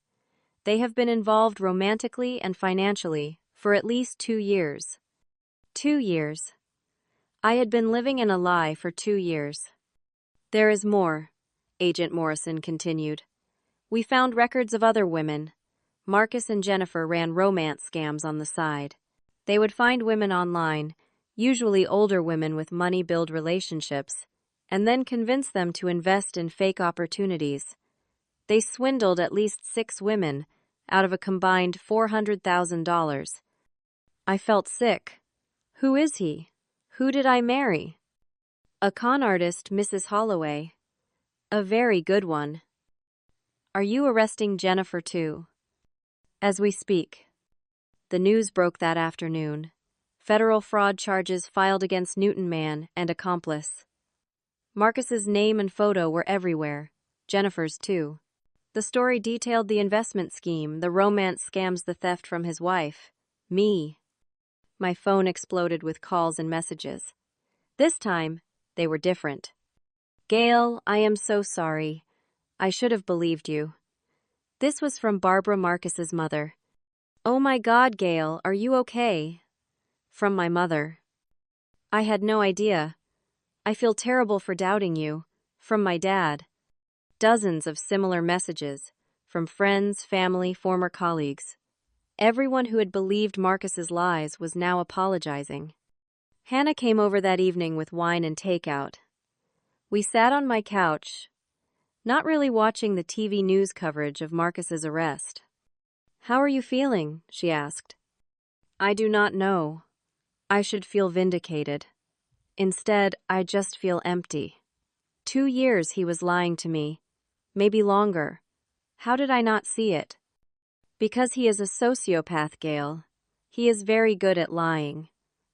They have been involved romantically and financially for at least 2 years. 2 years. I had been living in a lie for 2 years. There is more, Agent Morrison continued. We found records of other women. Marcus and Jennifer ran romance scams on the side. They would find women online, usually older women with money-build relationships, and then convince them to invest in fake opportunities. They swindled at least 6 women out of a combined $400,000. I felt sick. Who is he? Who did I marry? A con artist, Mrs. Holloway. A very good one. Are you arresting Jennifer too? As we speak. The news broke that afternoon. Federal fraud charges filed against Newton Man and accomplice. Marcus's name and photo were everywhere. Jennifer's too. The story detailed the investment scheme, the romance scams, the theft from his wife. Me. My phone exploded with calls and messages. This time, they were different. Gail, I am so sorry. I should have believed you. This was from Barbara Marcus's mother. Oh my God, Gail, are you okay? From my mother. I had no idea. I feel terrible for doubting you. From my dad. Dozens of similar messages, from friends, family, former colleagues. Everyone who had believed Marcus's lies was now apologizing. Hannah came over that evening with wine and takeout. We sat on my couch, not really watching the TV news coverage of Marcus's arrest. How are you feeling? She asked. I do not know. I should feel vindicated. Instead, I just feel empty. 2 years he was lying to me. Maybe longer. How did I not see it? Because he is a sociopath, Gail. He is very good at lying.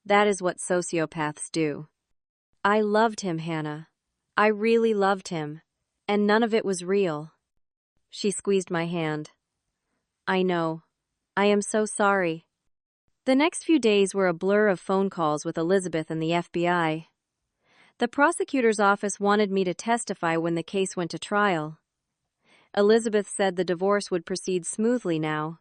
That is what sociopaths do. I loved him, Hannah. I really loved him. And none of it was real. She squeezed my hand. I know. I am so sorry. The next few days were a blur of phone calls with Elizabeth and the FBI. The prosecutor's office wanted me to testify when the case went to trial. Elizabeth said the divorce would proceed smoothly now.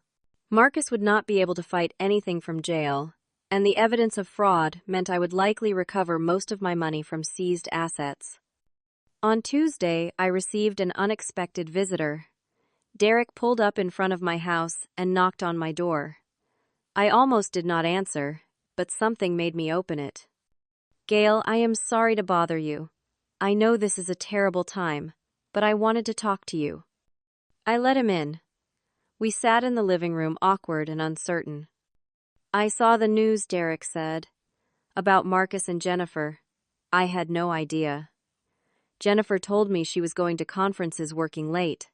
Marcus would not be able to fight anything from jail, and the evidence of fraud meant I would likely recover most of my money from seized assets. On Tuesday, I received an unexpected visitor. Derek pulled up in front of my house and knocked on my door. I almost did not answer, but something made me open it. Gail, I am sorry to bother you. I know this is a terrible time, but I wanted to talk to you. I let him in. We sat in the living room, awkward and uncertain. I saw the news, Derek said, about Marcus and Jennifer. I had no idea. Jennifer told me she was going to conferences working late.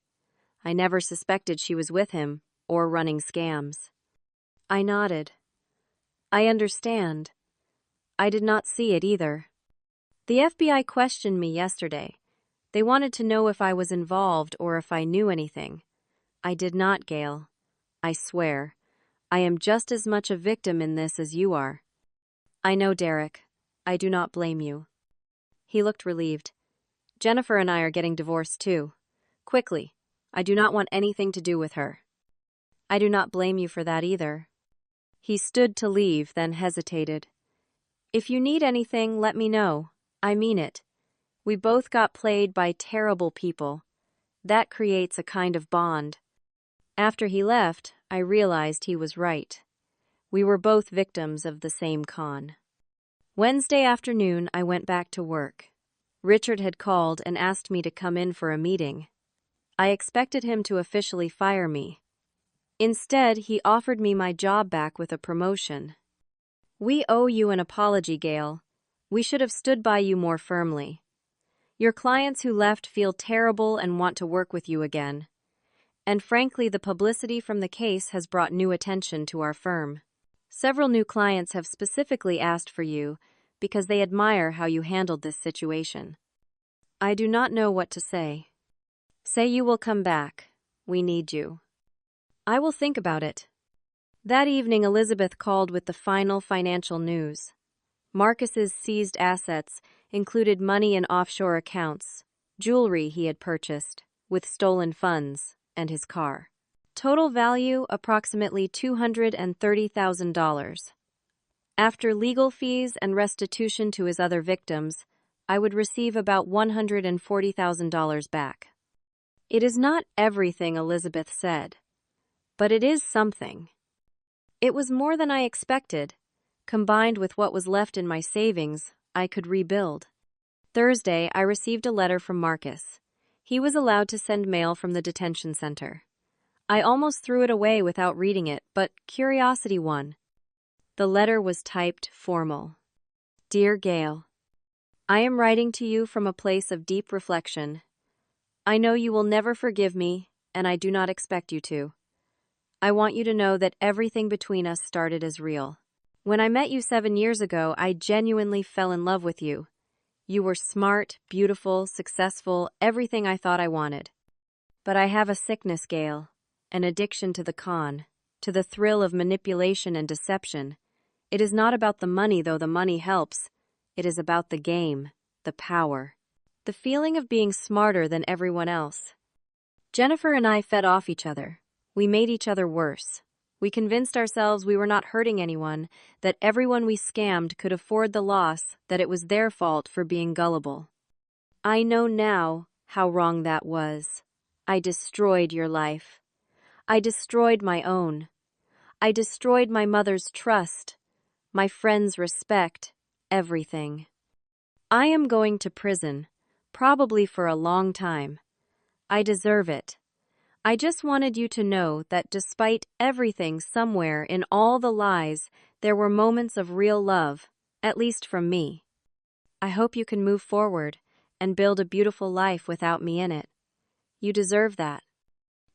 I never suspected she was with him or running scams. I nodded. I understand. I did not see it either. The FBI questioned me yesterday. They wanted to know if I was involved or if I knew anything. I did not, Gail. I swear. I am just as much a victim in this as you are. I know, Derek. I do not blame you. He looked relieved. Jennifer and I are getting divorced too. Quickly. I do not want anything to do with her. I do not blame you for that either. He stood to leave, then hesitated. If you need anything, let me know. I mean it. We both got played by terrible people. That creates a kind of bond. After he left, I realized he was right. We were both victims of the same con. Wednesday afternoon, I went back to work. Richard had called and asked me to come in for a meeting. I expected him to officially fire me. Instead, he offered me my job back with a promotion. We owe you an apology, Gail. We should have stood by you more firmly. Your clients who left feel terrible and want to work with you again. And frankly, the publicity from the case has brought new attention to our firm. Several new clients have specifically asked for you because they admire how you handled this situation. I do not know what to say. Say you will come back. We need you. I will think about it. That evening, Elizabeth called with the final financial news. Marcus's seized assets included money in offshore accounts, jewelry he had purchased with stolen funds, and his car. Total value approximately $230,000. After legal fees and restitution to his other victims, I would receive about $140,000 back. It is not everything Elizabeth said, but it is something. It was more than I expected. Combined with what was left in my savings, I could rebuild. Thursday, I received a letter from Marcus. He was allowed to send mail from the detention center. I almost threw it away without reading it, but curiosity won. The letter was typed formal. Dear Gail, I am writing to you from a place of deep reflection. I know you will never forgive me, and I do not expect you to. I want you to know that everything between us started as real. When I met you 7 years ago, I genuinely fell in love with you. You were smart, beautiful, successful, everything I thought I wanted. But I have a sickness, Gail, an addiction to the con, to the thrill of manipulation and deception. It is not about the money, though the money helps. It is about the game, the power, the feeling of being smarter than everyone else. Jennifer and I fed off each other. We made each other worse. We convinced ourselves we were not hurting anyone, that everyone we scammed could afford the loss, that it was their fault for being gullible. I know now how wrong that was. I destroyed your life. I destroyed my own. I destroyed my mother's trust, my friends' respect, everything. I am going to prison, probably for a long time. I deserve it. I just wanted you to know that despite everything, somewhere in all the lies, there were moments of real love, at least from me. I hope you can move forward and build a beautiful life without me in it. You deserve that.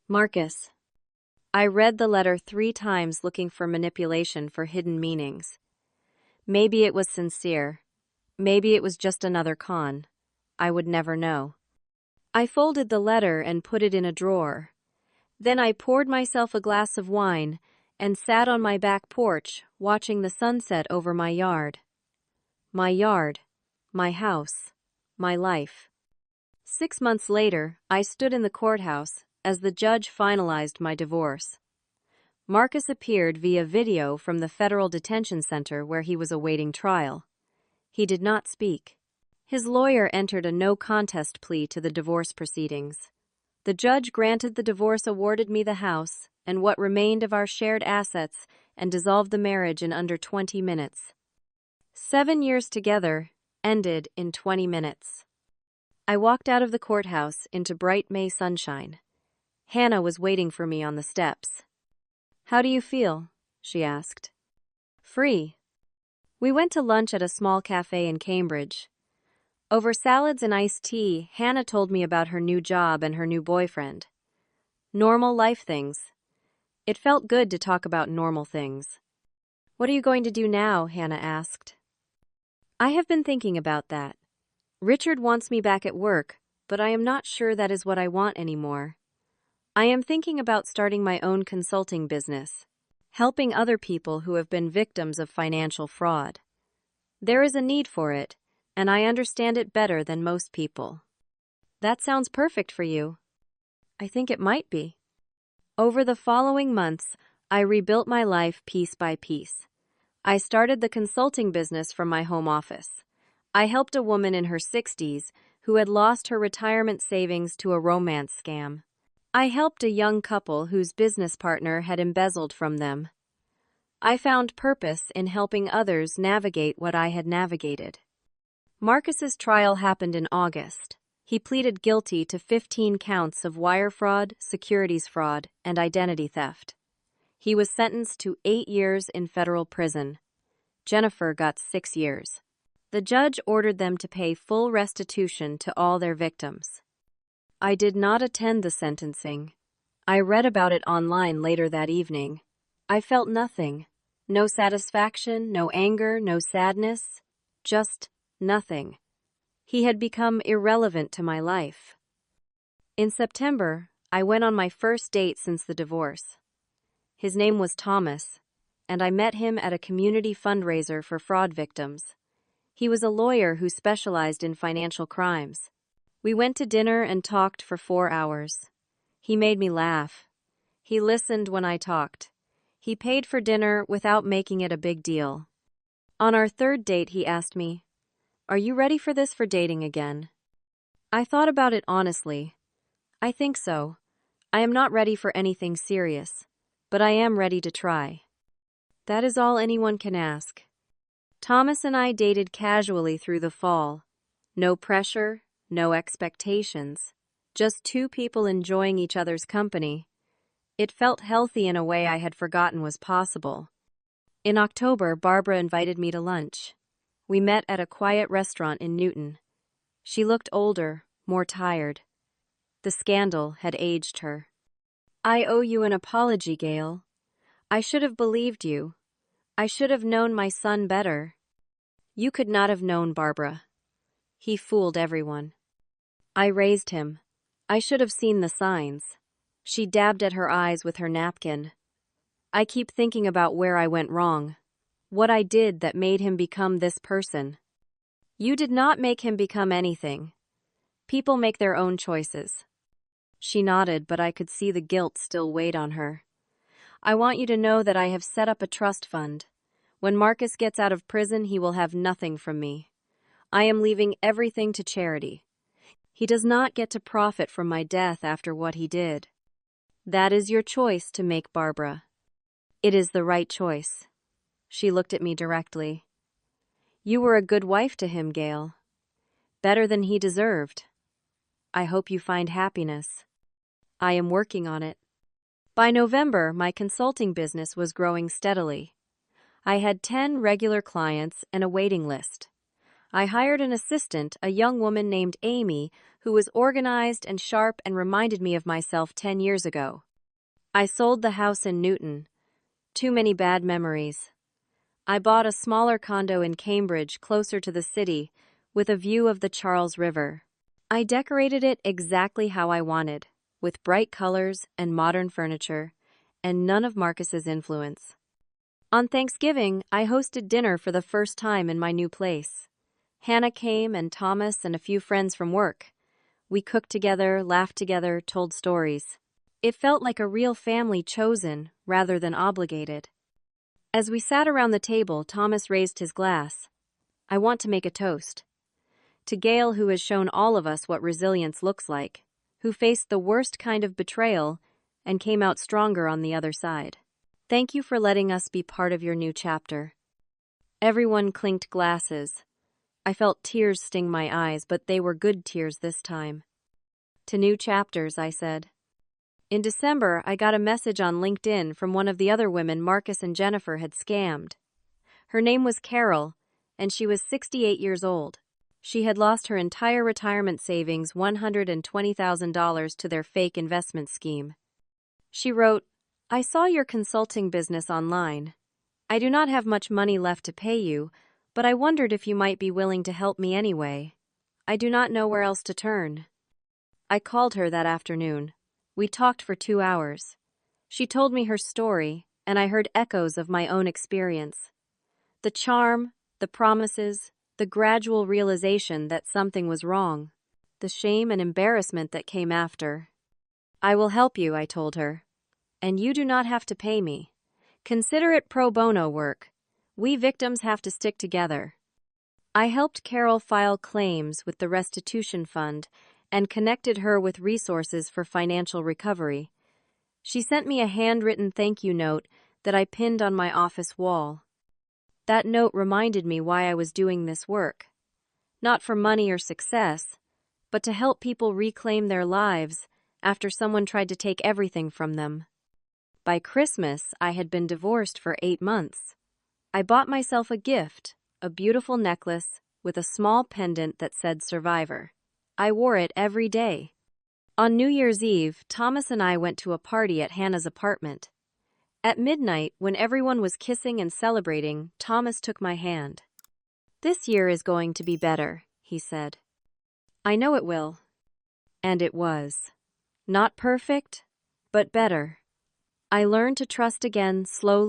Marcus. I read the letter 3 times looking for manipulation, for hidden meanings. Maybe it was sincere. Maybe it was just another con. I would never know. I folded the letter and put it in a drawer. Then I poured myself a glass of wine and sat on my back porch watching the sunset over my yard. My yard, my house, my life. 6 months later, I stood in the courthouse as the judge finalized my divorce. Marcus appeared via video from the federal detention center where he was awaiting trial. He did not speak. His lawyer entered a no-contest plea to the divorce proceedings. The judge granted the divorce, awarded me the house and what remained of our shared assets, and dissolved the marriage in under 20 minutes. 7 years together ended in 20 minutes. I walked out of the courthouse into bright May sunshine. Hannah was waiting for me on the steps. How do you feel? She asked. Free. We went to lunch at a small cafe in Cambridge. Over salads and iced tea, Hannah told me about her new job and her new boyfriend. Normal life things. It felt good to talk about normal things. What are you going to do now? Hannah asked. I have been thinking about that. Richard wants me back at work, but I am not sure that is what I want anymore. I am thinking about starting my own consulting business, helping other people who have been victims of financial fraud. There is a need for it, and I understand it better than most people. That sounds perfect for you. I think it might be. Over the following months, I rebuilt my life piece by piece. I started the consulting business from my home office. I helped a woman in her 60s who had lost her retirement savings to a romance scam. I helped a young couple whose business partner had embezzled from them. I found purpose in helping others navigate what I had navigated. Marcus's trial happened in August. He pleaded guilty to 15 counts of wire fraud, securities fraud, and identity theft. He was sentenced to 8 years in federal prison. Jennifer got 6 years. The judge ordered them to pay full restitution to all their victims. I did not attend the sentencing. I read about it online later that evening. I felt nothing. No satisfaction, no anger, no sadness. Just nothing. He had become irrelevant to my life. In September, I went on my first date since the divorce. His name was Thomas, and I met him at a community fundraiser for fraud victims. He was a lawyer who specialized in financial crimes. We went to dinner and talked for 4 hours. He made me laugh. He listened when I talked. He paid for dinner without making it a big deal. On our third date, he asked me, "Are you ready for this for dating again?" I thought about it honestly. I think so. I am not ready for anything serious, but I am ready to try. That is all anyone can ask. Thomas and I dated casually through the fall. No pressure, no expectations. Just two people enjoying each other's company. It felt healthy in a way I had forgotten was possible. In October, Barbara invited me to lunch. We met at a quiet restaurant in Newton. She looked older, more tired. The scandal had aged her. "I owe you an apology, Gail. I should have believed you. I should have known my son better." "You could not have known, Barbara. He fooled everyone." I raised him. I should have seen the signs. She dabbed at her eyes with her napkin. "I keep thinking about where I went wrong. What I did that made him become this person." "You did not make him become anything. People make their own choices." She nodded, but I could see the guilt still weighed on her. "I want you to know that I have set up a trust fund. When Marcus gets out of prison, he will have nothing from me. I am leaving everything to charity. He does not get to profit from my death after what he did." "That is your choice to make, Barbara. It is the right choice." She looked at me directly. "You were a good wife to him, Gail. Better than he deserved. I hope you find happiness." "I am working on it." By November, my consulting business was growing steadily. I had 10 regular clients and a waiting list. I hired an assistant, a young woman named Amy, who was organized and sharp and reminded me of myself 10 years ago. I sold the house in Newton. Too many bad memories. I bought a smaller condo in Cambridge, closer to the city, with a view of the Charles River. I decorated it exactly how I wanted, with bright colors and modern furniture, and none of Marcus's influence. On Thanksgiving, I hosted dinner for the first time in my new place. Hannah came, and Thomas and a few friends from work. We cooked together, laughed together, told stories. It felt like a real family chosen rather than obligated. As we sat around the table, Thomas raised his glass. "I want to make a toast. To Gail, who has shown all of us what resilience looks like, who faced the worst kind of betrayal and came out stronger on the other side. Thank you for letting us be part of your new chapter." Everyone clinked glasses. I felt tears sting my eyes, but they were good tears this time. "To new chapters," I said. In December, I got a message on LinkedIn from one of the other women Marcus and Jennifer had scammed. Her name was Carol, and she was 68 years old. She had lost her entire retirement savings, $120,000, to their fake investment scheme. She wrote, "I saw your consulting business online. I do not have much money left to pay you, but I wondered if you might be willing to help me anyway. I do not know where else to turn." I called her that afternoon. We talked for 2 hours. She told me her story, and I heard echoes of my own experience. The charm, the promises, the gradual realization that something was wrong. The shame and embarrassment that came after. "I will help you," I told her. "And you do not have to pay me. Consider it pro bono work. We victims have to stick together." I helped Carol file claims with the restitution fund and connected her with resources for financial recovery. She sent me a handwritten thank you note that I pinned on my office wall. That note reminded me why I was doing this work. Not for money or success, but to help people reclaim their lives after someone tried to take everything from them. By Christmas, I had been divorced for 8 months. I bought myself a gift, a beautiful necklace with a small pendant that said Survivor. I wore it every day. On New Year's Eve, Thomas and I went to a party at Hannah's apartment. At midnight, when everyone was kissing and celebrating, Thomas took my hand. "This year is going to be better," he said. "I know it will." And it was. Not perfect, but better. I learned to trust again, slowly.